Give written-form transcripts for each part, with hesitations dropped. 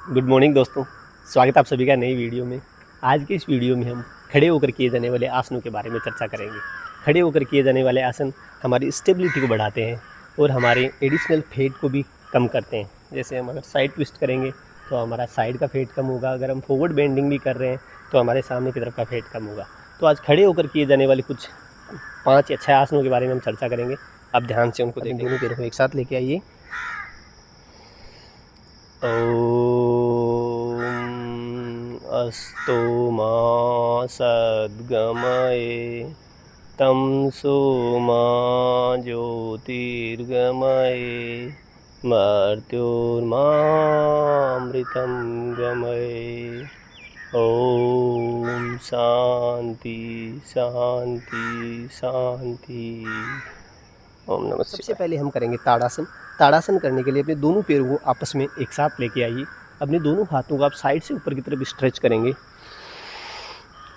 Good morning दोस्तों, स्वागत है आप सभी का नई वीडियो में। आज के इस वीडियो में हम खड़े होकर किए जाने वाले आसनों के बारे में चर्चा करेंगे। खड़े होकर किए जाने वाले आसन हमारी स्टेबिलिटी को बढ़ाते हैं और हमारे एडिशनल फैट को भी कम करते हैं। जैसे हम अगर साइड ट्विस्ट करेंगे तो हमारा साइड का फैट कम होगा, अगर हम फॉरवर्ड बेंडिंग भी कर रहे हैं तो हमारे सामने की तरफ का फैट कम होगा। तो आज खड़े होकर किए जाने वाले कुछ 5 अच्छे आसनों के बारे में हम चर्चा करेंगे। आप ध्यान से उनको देखें। दोनों पैरों को एक साथ लेके आइए। ॐ अस्तु मा सद्गमये तमसो मा ज्योतिर्गमये मर्त्योर्मामृतं गमये। ओम शांति शांति शांति। ओम नमः। सबसे पहले हम करेंगे ताड़ासन। ताड़ासन करने के लिए अपने दोनों पैरों को आपस में एक साथ लेके आइए। अपने दोनों हाथों को आप साइड से ऊपर की तरफ स्ट्रेच करेंगे।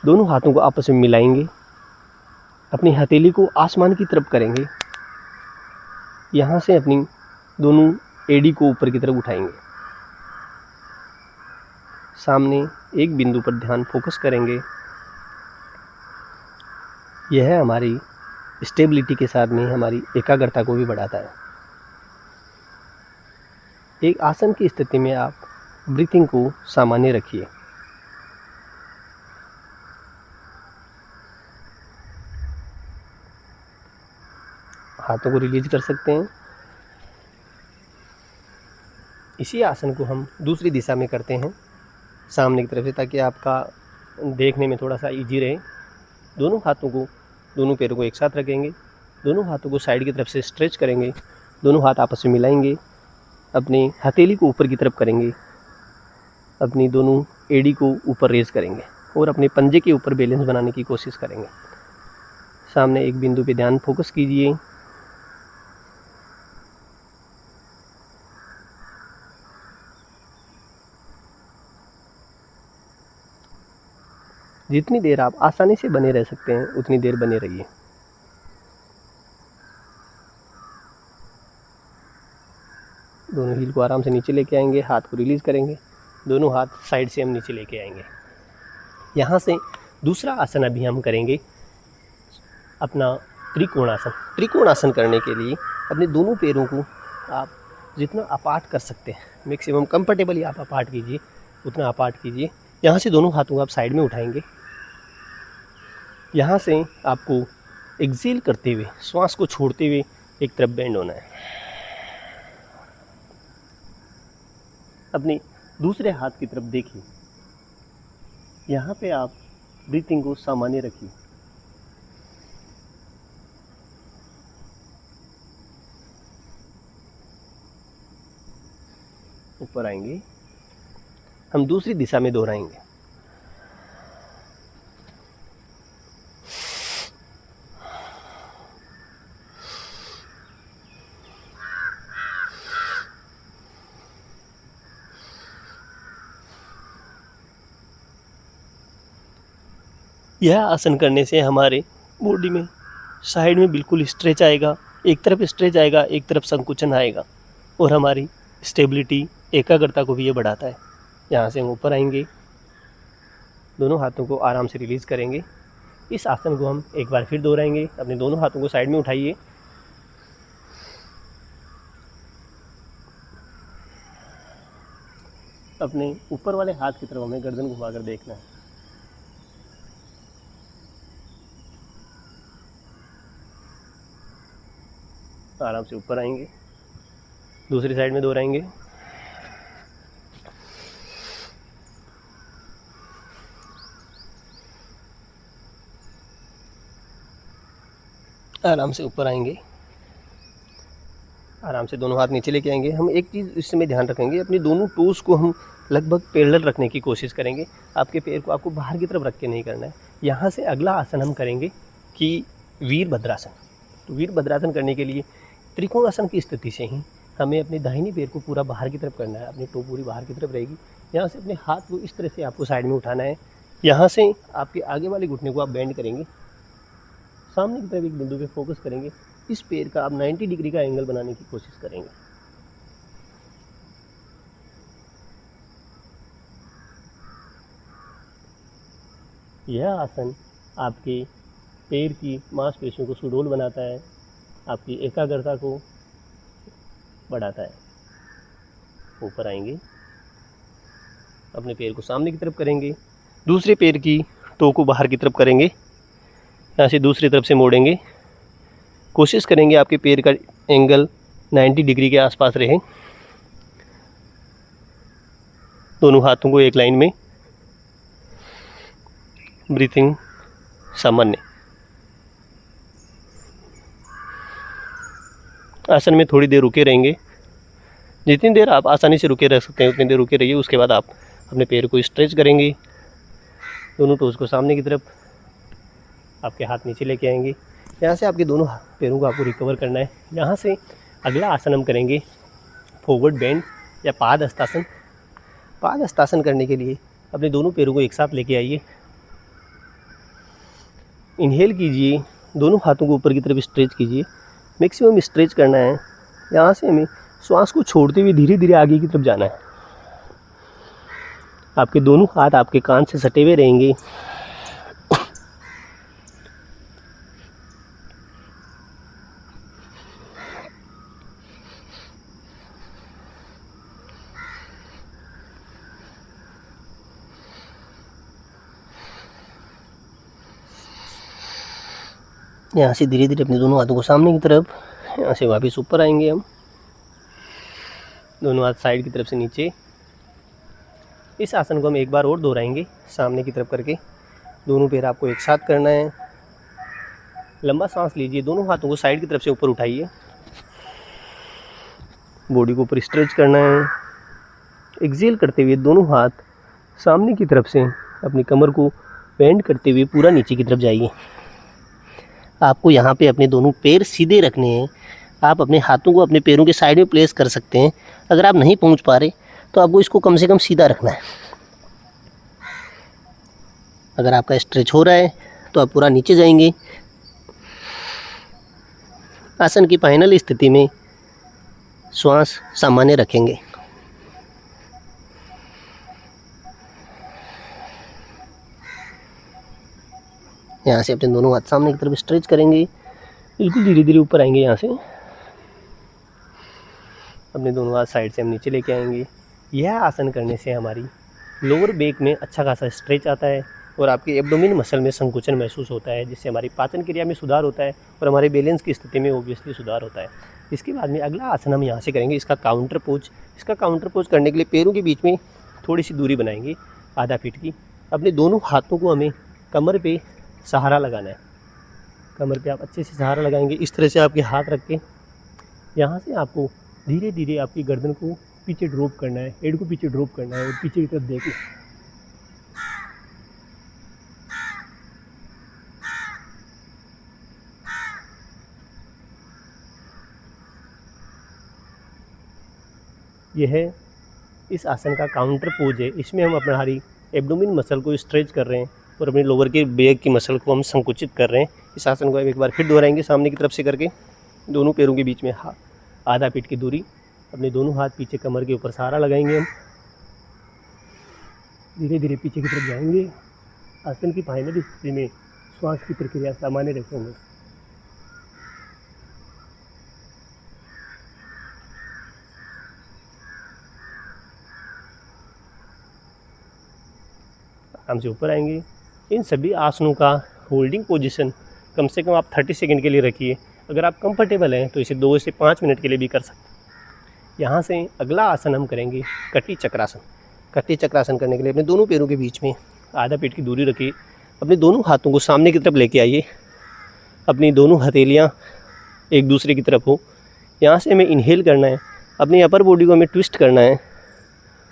दोनों हाथों को आपस में मिलाएंगे। अपनी हथेली को आसमान की तरफ करेंगे। यहाँ से अपनी दोनों एड़ी को ऊपर की तरफ उठाएंगे। सामने एक बिंदु पर ध्यान फोकस करेंगे। यह हमारी स्टेबिलिटी के साथ में हमारी एकाग्रता को भी बढ़ाता है। एक आसन की स्थिति में आप ब्रीथिंग को सामान्य रखिए। हाथों को रिलीज कर सकते हैं। इसी आसन को हम दूसरी दिशा में करते हैं, सामने की तरफ से, ताकि आपका देखने में थोड़ा सा इजी रहे। दोनों हाथों को, दोनों पैरों को एक साथ रखेंगे। दोनों हाथों को साइड की तरफ से स्ट्रेच करेंगे। दोनों हाथ आपस में मिलाएंगे। अपनी हथेली को ऊपर की तरफ करेंगे। अपनी दोनों एड़ी को ऊपर रेज करेंगे और अपने पंजे के ऊपर बैलेंस बनाने की कोशिश करेंगे। सामने एक बिंदु पे ध्यान फोकस कीजिए। जितनी देर आप आसानी से बने रह सकते हैं उतनी देर बने रहिए। दोनों हील को आराम से नीचे लेके आएंगे। हाथ को रिलीज करेंगे। दोनों हाथ साइड से हम नीचे लेके आएंगे। यहाँ से दूसरा आसन अभी हम करेंगे, अपना त्रिकोणासन। त्रिकोणासन करने के लिए अपने दोनों पैरों को आप जितना अपार्ट कर सकते हैं, मैक्सिमम कंफर्टेबली आप अपार्ट कीजिए, उतना अपार्ट कीजिए। यहाँ से दोनों हाथों को आप साइड में उठाएंगे। यहाँ से आपको एक्सेल करते हुए, श्वास को छोड़ते हुए एक तरफ बेंड होना है। अपने दूसरे हाथ की तरफ देखिए। यहाँ पे आप ब्रीथिंग को सामान्य रखिए। ऊपर आएंगे। हम दूसरी दिशा में दोहराएंगे। यह आसन करने से हमारे बॉडी में साइड में बिल्कुल स्ट्रेच आएगा, एक तरफ स्ट्रेच आएगा, एक तरफ संकुचन आएगा और हमारी स्टेबिलिटी, एकाग्रता को भी ये बढ़ाता है। यहाँ से हम ऊपर आएंगे। दोनों हाथों को आराम से रिलीज करेंगे। इस आसन को हम एक बार फिर दोहराएंगे। अपने दोनों हाथों को साइड में उठाइए। अपने ऊपर वाले हाथ की तरफ हमें गर्दन घुमाकर देखना है। आराम से ऊपर आएंगे। दूसरी साइड में दोहराएंगे। आराम से ऊपर आएंगे। आराम से दोनों हाथ नीचे लेके आएंगे। हम एक चीज़ इस समय ध्यान रखेंगे, अपनी दोनों टोस को हम लगभग पैरेलल रखने की कोशिश करेंगे। आपके पैर को आपको बाहर की तरफ रख के नहीं करना है। यहाँ से अगला आसन हम करेंगे कि वीरभद्रासन। तो वीरभद्रासन करने के लिए त्रिकोणासन की स्थिति से ही हमें अपने दाहिने पैर को पूरा बाहर की तरफ करना है। अपनी टो पूरी बाहर की तरफ रहेगी। यहाँ से अपने हाथ को इस तरह से आपको साइड में उठाना है। यहाँ से आपके आगे वाले घुटने को आप बेंड करेंगे। सामने की तरफ एक बिंदु पे फोकस करेंगे। इस पैर का आप 90 डिग्री का एंगल बनाने की कोशिश करेंगे। यह आसन आपके पैर की मांसपेशियों को सुडौल बनाता है, आपकी एकाग्रता को बढ़ाता है। ऊपर आएंगे, अपने पैर को सामने की तरफ करेंगे, दूसरे पैर की टो को बाहर की तरफ करेंगे, यहाँ से दूसरी तरफ से मोड़ेंगे। कोशिश करेंगे आपके पैर का एंगल 90 डिग्री के आसपास रहे। दोनों हाथों को एक लाइन में, ब्रीथिंग सामान्य। आसन में थोड़ी देर रुके रहेंगे, जितनी देर आप आसानी से रुके रह सकते हैं उतनी देर रुके रहिए। उसके बाद आप अपने पैर को स्ट्रेच करेंगे, दोनों टोज़ को सामने की तरफ, आपके हाथ नीचे लेके आएंगे। यहाँ से आपके दोनों पैरों को आपको रिकवर करना है। यहाँ से अगला आसन हम करेंगे फॉरवर्ड बेंड या पाद हस्तासन। पाद हस्तासन करने के लिए अपने दोनों पैरों को एक साथ लेके आइए, इनहेल कीजिए, दोनों हाथों को ऊपर की तरफ स्ट्रेच कीजिए, मैक्सिमम स्ट्रेच करना है। यहाँ से हमें श्वास को छोड़ते हुए धीरे धीरे आगे की तरफ जाना है। आपके दोनों हाथ आपके कान से सटे हुए रहेंगे। यहाँ से धीरे धीरे अपने दोनों हाथों को सामने की तरफ, यहाँ से वापस ऊपर आएंगे हम, दोनों हाथ साइड की तरफ से नीचे। इस आसन को हम एक बार और दोहराएंगे, सामने की तरफ करके। दोनों पैर आपको एक साथ करना है। लंबा सांस लीजिए, दोनों हाथों को साइड की तरफ से ऊपर उठाइए, बॉडी को ऊपर स्ट्रेच करना है। एक्सेल करते हुए दोनों हाथ सामने की तरफ से अपनी कमर को बेंड करते हुए पूरा नीचे की तरफ जाइए। आपको यहाँ पे अपने दोनों पैर सीधे रखने हैं। आप अपने हाथों को अपने पैरों के साइड में प्लेस कर सकते हैं। अगर आप नहीं पहुँच पा रहे तो आपको इसको कम से कम सीधा रखना है। अगर आपका स्ट्रेच हो रहा है तो आप पूरा नीचे जाएंगे। आसन की फाइनल स्थिति में श्वास सामान्य रखेंगे। यहाँ से अपने दोनों हाथ सामने की तरफ स्ट्रेच करेंगे, बिल्कुल धीरे धीरे ऊपर आएंगे। यहाँ से अपने दोनों हाथ साइड से हम नीचे लेके आएंगे। यह आसन करने से हमारी लोअर बैक में अच्छा खासा स्ट्रेच आता है और आपके एब्डोमेन मसल में संकुचन महसूस होता है, जिससे हमारी पाचन क्रिया में सुधार होता है और हमारे बैलेंस की स्थिति में ऑब्वियसली सुधार होता है। इसके बाद में अगला आसन हम यहाँ से करेंगे, इसका काउंटर पोज। इसका काउंटर पोज करने के लिए पैरों के बीच में थोड़ी सी दूरी बनाएंगे, आधा फीट की। अपने दोनों हाथों को हमें कमर पे सहारा लगाना है। कमर पे आप अच्छे से सहारा लगाएंगे, इस तरह से आपके हाथ रख के। यहाँ से आपको धीरे धीरे आपकी गर्दन को पीछे ड्रॉप करना है, हेड को पीछे ड्रॉप करना है और पीछे की तरफ देखना है। यह इस आसन का काउंटर पोज है। इसमें हम हमारी एब्डोमेन मसल को स्ट्रेच कर रहे हैं और अपने लोअर के बैक की मसल को हम संकुचित कर रहे हैं। इस आसन को हम एक बार फिर दोहराएंगे, सामने की तरफ से करके। दोनों पैरों के बीच में आधा फीट की दूरी, अपने दोनों हाथ पीछे कमर के ऊपर सहारा लगाएंगे। हम धीरे धीरे पीछे की तरफ जाएंगे। आसन की फाइनल स्थिति में श्वास की प्रक्रिया सामान्य रखेंगे। आराम से ऊपर आएंगे। इन सभी आसनों का होल्डिंग पोजीशन कम से कम आप 30 सेकंड के लिए रखिए। अगर आप कंफर्टेबल हैं तो इसे 2 से 5 मिनट के लिए भी कर सकते हैं। यहाँ से अगला आसन हम करेंगे कटी चक्रासन। कटी चक्रासन करने के लिए अपने दोनों पैरों के बीच में आधा फीट की दूरी रखिए। अपने दोनों हाथों को सामने की तरफ लेके आइए। अपनी दोनों हथेलियाँ एक दूसरे की तरफ हो। यहाँ से हमें इनहेल करना है, अपनी अपर बॉडी को हमें ट्विस्ट करना है,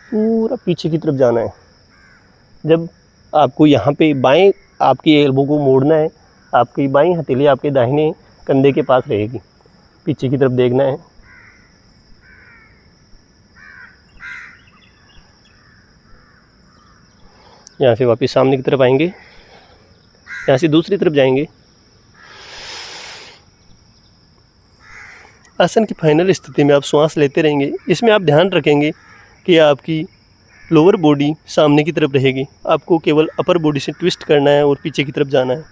पूरा पीछे की तरफ जाना है। जब आपको यहाँ पे बाएं आपकी एल्बो को मोड़ना है, आपकी बाईं हथेली आपके दाहिने कंधे के पास रहेगी, पीछे की तरफ देखना है। यहाँ से वापस सामने की तरफ आएंगे, यहाँ से दूसरी तरफ जाएंगे। आसन की फाइनल स्थिति में आप श्वास लेते रहेंगे। इसमें आप ध्यान रखेंगे कि आपकी लोअर बॉडी सामने की तरफ रहेगी, आपको केवल अपर बॉडी से ट्विस्ट करना है और पीछे की तरफ जाना है।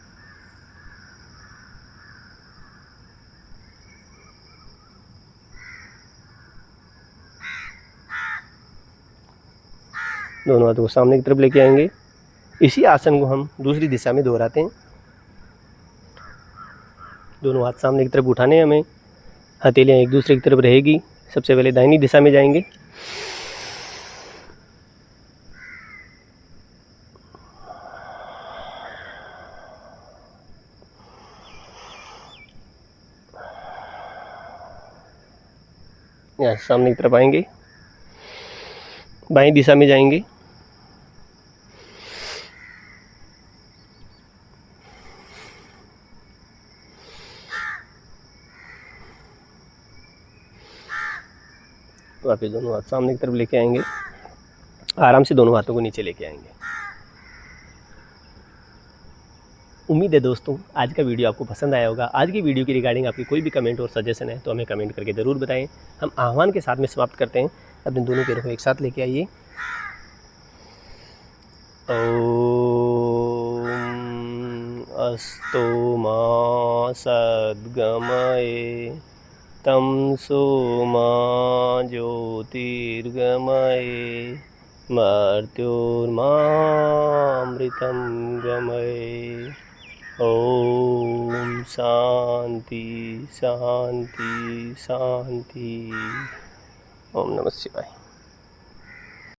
दोनों हाथों को सामने की तरफ लेके आएंगे। इसी आसन को हम दूसरी दिशा में दोहराते हैं। दोनों हाथ सामने की तरफ उठाने हैं हमें, हथेलियाँ एक दूसरे की तरफ रहेगी। सबसे पहले दाहिनी दिशा में जाएंगे। यहाँ सामने की तरफ आएंगे, बाईं दिशा में जाएंगे। वापस दोनों हाथ सामने की तरफ लेके आएंगे, आराम से दोनों हाथों को नीचे लेके आएंगे। उम्मीद है दोस्तों आज का वीडियो आपको पसंद आया होगा। आज की वीडियो की रिगार्डिंग आपकी कोई भी कमेंट और सजेशन है तो हमें कमेंट करके ज़रूर बताएं। हम आह्वान के साथ में समाप्त करते हैं। अपने दोनों पैरों को एक साथ लेके आइए। ओम अस्तु मा सद्गमये तमसो मा ज्योतिर्गमये मर्त्योर्मामृतं गमये। ओम शांति शांति शांति। ओम नमः शिवाय।